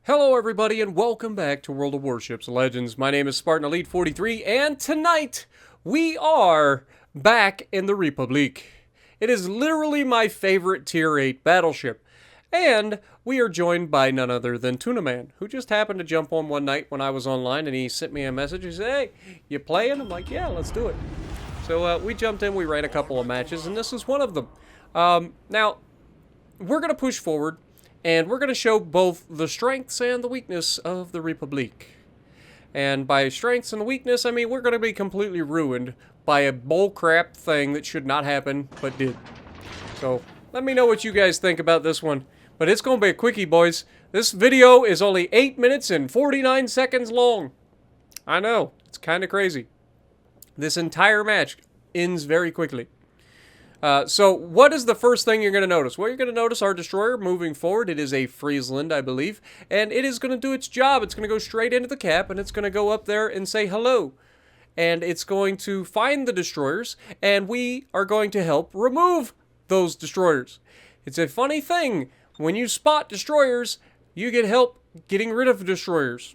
Hello everybody and welcome back to World of Warships Legends. My name is Spartan Elite 43 and tonight we are back in the Republic. It is literally my favorite tier 8 battleship. And we are joined by none other than Tuna Man, who just happened to jump on one night when I was online and he sent me a message. He said, "Hey, you playing?" I'm like, "Yeah, let's do it." So we jumped in, we ran a couple of matches, and this is one of them. Now, we're going to push forward. And we're going to show both the strengths and the weakness of the Republic. And by strengths and weakness, I mean we're going to be completely ruined by a bullcrap thing that should not happen, but did. So, let me know what you guys think about this one. But it's going to be a quickie, boys. This video is only 8 minutes and 49 seconds long. I know, it's kind of crazy. This entire match ends very quickly. So what is the first thing you're going to notice? Well, you're going to notice our destroyer moving forward. It is a Friesland, I believe, and it is going to do its job. It's going to go straight into the cap, and it's going to go up there and say hello. And it's going to find the destroyers, and we are going to help remove those destroyers. It's a funny thing. When you spot destroyers, you get help getting rid of destroyers.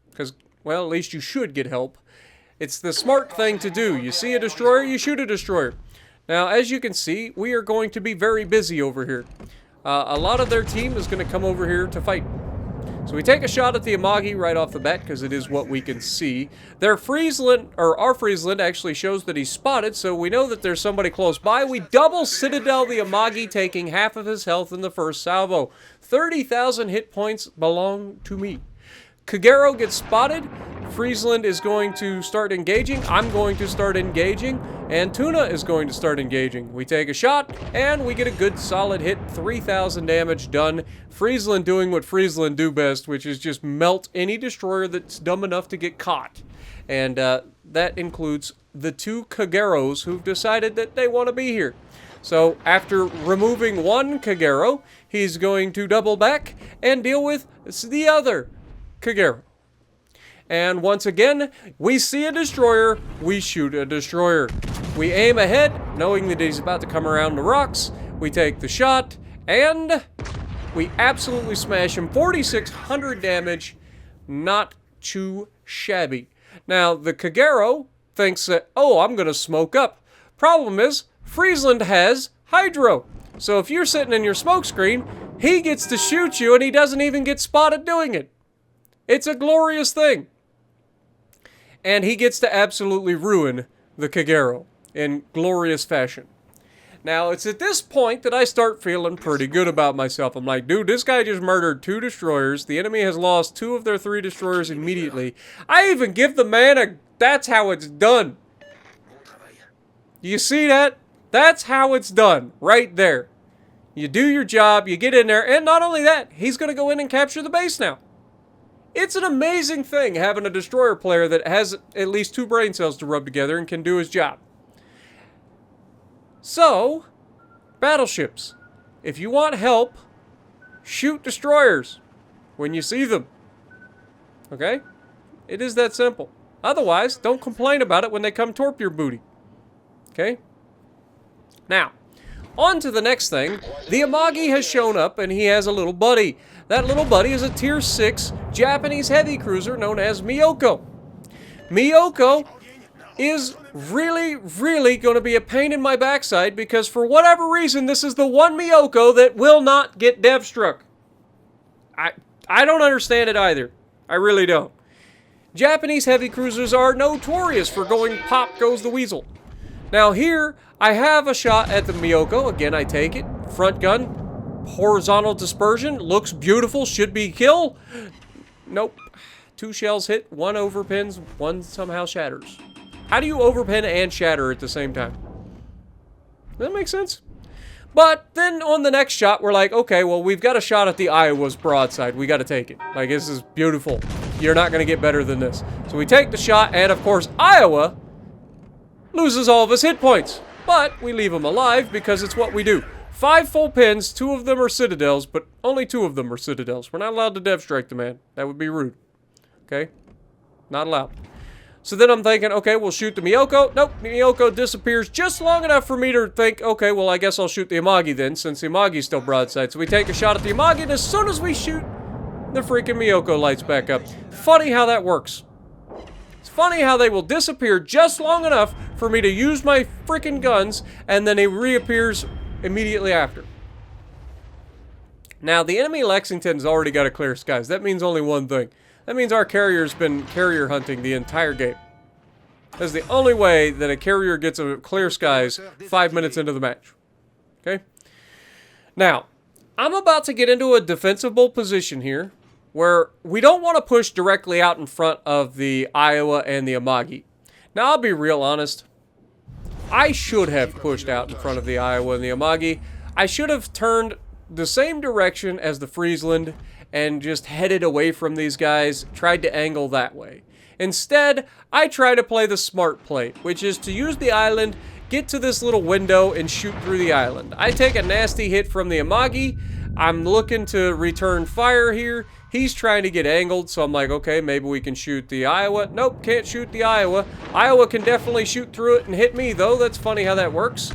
Because, well, at least you should get help. It's the smart thing to do. You see a destroyer, you shoot a destroyer. Now, as you can see, we are going to be very busy over here. A lot of their team is going to come over here to fight. So we take a shot at the Amagi right off the bat, because it is what we can see. Their Friesland, or our Friesland, actually shows that he's spotted, so we know that there's somebody close by. We double Citadel the Amagi, taking half of his health in the first salvo. 30,000 hit points belong to me. Kagero gets spotted. Friesland is going to start engaging. I'm going to start engaging. And Tuna is going to start engaging. We take a shot, and we get a good solid hit. 3,000 damage done. Friesland doing what Friesland do best, which is just melt any destroyer that's dumb enough to get caught. And that includes the two Kageros who've decided that they want to be here. So after removing one Kagero, he's going to double back and deal with the other Kagero. And once again, we see a destroyer, we shoot a destroyer. We aim ahead, knowing that he's about to come around the rocks. We take the shot, and we absolutely smash him. 4,600 damage, not too shabby. Now, the Kagero thinks that, oh, I'm going to smoke up. Problem is, Friesland has Hydro. So if you're sitting in your smoke screen, he gets to shoot you, and he doesn't even get spotted doing it. It's a glorious thing. And he gets to absolutely ruin the Kagero in glorious fashion. Now, it's at this point that I start feeling pretty good about myself. I'm like, dude, this guy just murdered 2 destroyers. The enemy has lost 2 of their 3 destroyers immediately. I even give the man a, that's how it's done. You see that? That's how it's done, right there. You do your job, you get in there, and not only that, he's going to go in and capture the base now. It's an amazing thing having a destroyer player that has at least 2 brain cells to rub together and can do his job. So, battleships. If you want help, shoot destroyers when you see them. Okay? It is that simple. Otherwise, don't complain about it when they come torp your booty. Okay? Now, on to the next thing. The Amagi has shown up and he has a little buddy. That little buddy is a tier 6 Japanese heavy cruiser known as Miyoko. Miyoko is really going to be a pain in my backside because for whatever reason, this is the one Miyoko that will not get dev struck. I don't understand it either. I really don't. Japanese heavy cruisers are notorious for going pop goes the weasel. Now here, I have a shot at the Miyoko. Again, I take it. Front gun. Horizontal dispersion. Looks beautiful. Should be kill. Nope. 2 shells hit. 1 overpins. 1 somehow shatters. How do you overpin and shatter at the same time? Does that make sense? But then on the next shot, we're like, okay, well, we've got a shot at the Iowa's broadside. We got to take it. Like, this is beautiful. You're not going to get better than this. So we take the shot, and of course, Iowa loses all of his hit points. But we leave him alive because it's what we do. 5 full pins, 2 of them are citadels, but only 2 of them are citadels. We're not allowed to dev strike the man. That would be rude. Okay? Not allowed. So then I'm thinking, okay, we'll shoot the Miyoko. Nope, Miyoko disappears just long enough for me to think, okay, well, I guess I'll shoot the Amagi then, since the Amagi's still broadside. So we take a shot at the Amagi, and as soon as we shoot the freaking Miyoko lights back up. Funny how that works. It's funny how they will disappear just long enough for me to use my freaking guns, and then he reappears immediately after. Now, the enemy Lexington's already got a clear skies. That means only one thing. That means our carrier's been carrier hunting the entire game. That's the only way that a carrier gets a clear skies 5 minutes into the match. Okay? Now, I'm about to get into a defensible position here where we don't want to push directly out in front of the Iowa and the Amagi. Now, I'll be real honest. I should have pushed out in front of the Iowa and the Amagi. I should have turned the same direction as the Friesland and just headed away from these guys, tried to angle that way. Instead, I try to play the smart play, which is to use the island, get to this little window, and shoot through the island. I take a nasty hit from the Amagi. I'm looking to return fire here. He's trying to get angled, so I'm like, okay, maybe we can shoot the Iowa. Nope, can't shoot the Iowa. Iowa can definitely shoot through it and hit me, though. That's funny how that works.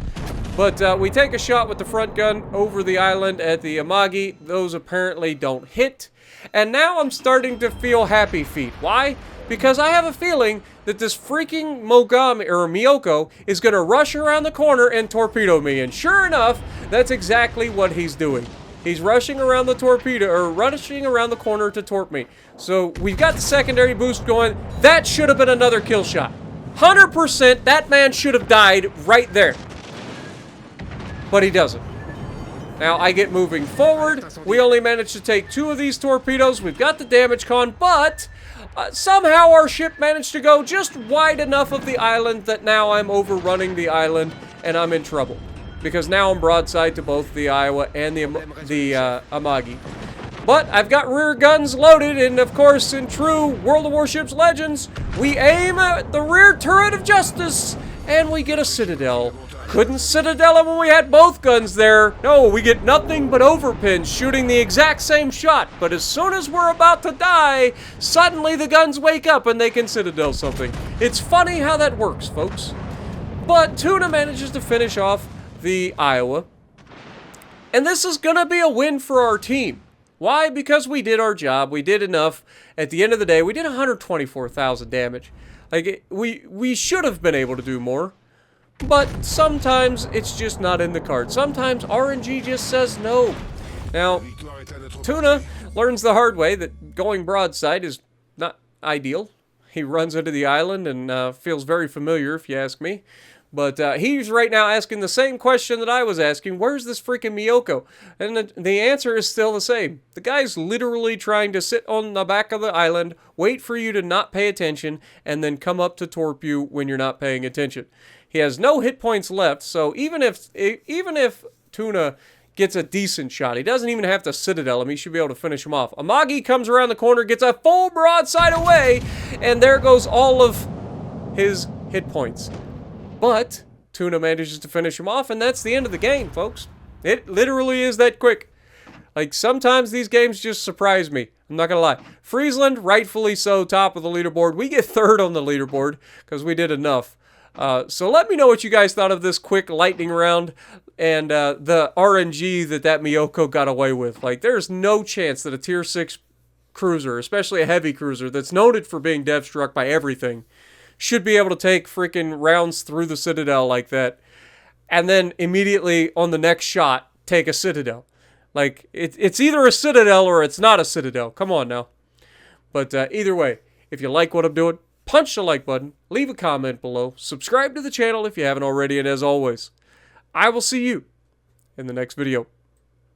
But we take a shot with the front gun over the island at the Amagi. Those apparently don't hit. And now I'm starting to feel happy feet. Why? Because I have a feeling that this freaking Mogami, or Miyoko, is going to rush around the corner and torpedo me. And sure enough, that's exactly what he's doing. He's rushing around the torpedo, or rushing around the corner to torp me. So we've got the secondary boost going. That should have been another kill shot. 100%, that man should have died right there. But he doesn't. Now, I get moving forward. We only managed to take 2 of these torpedoes. We've got the damage con, but somehow our ship managed to go just wide enough of the island that now I'm overrunning the island, and I'm in trouble. Because now I'm broadside to both the Iowa and the Amagi. But I've got rear guns loaded, and of course, in true World of Warships legends, we aim at the rear turret of justice, and we get a citadel. Couldn't citadel him when we had both guns there. No, we get nothing but overpins shooting the exact same shot. But as soon as we're about to die, suddenly the guns wake up and they can citadel something. It's funny how that works, folks. But Tuna manages to finish off the Iowa. And this is going to be a win for our team. Why? Because we did our job. We did enough. At the end of the day, we did 124,000 damage. Like, we should have been able to do more. But sometimes it's just not in the card. Sometimes RNG just says no. Now, Tuna learns the hard way that going broadside is not ideal. He runs into the island and feels very familiar, if you ask me. But he's right now asking the same question that I was asking. Where's this freaking Miyoko? And the answer is still the same. The guy's literally trying to sit on the back of the island, wait for you to not pay attention, and then come up to torp you when you're not paying attention. He has no hit points left, so even if Tuna gets a decent shot, he doesn't even have to citadel him. He should be able to finish him off. Amagi comes around the corner, gets a full broadside away, and there goes all of his hit points. But Tuna manages to finish him off, and that's the end of the game, folks. It literally is that quick. Like, sometimes these games just surprise me. I'm not going to lie. Friesland, rightfully so, top of the leaderboard. We get 3rd on the leaderboard because we did enough. So let me know what you guys thought of this quick lightning round and the RNG that Miyoko got away with. Like, there's no chance that a tier 6 cruiser, especially a heavy cruiser that's noted for being dev struck by everything, should be able to take freaking rounds through the citadel like that and then immediately on the next shot take a citadel. Like, it's either a citadel or it's not a citadel. Come on now. But either way, if you like what I'm doing, punch the like button, leave a comment below, subscribe to the channel if you haven't already, and as always, I will see you in the next video.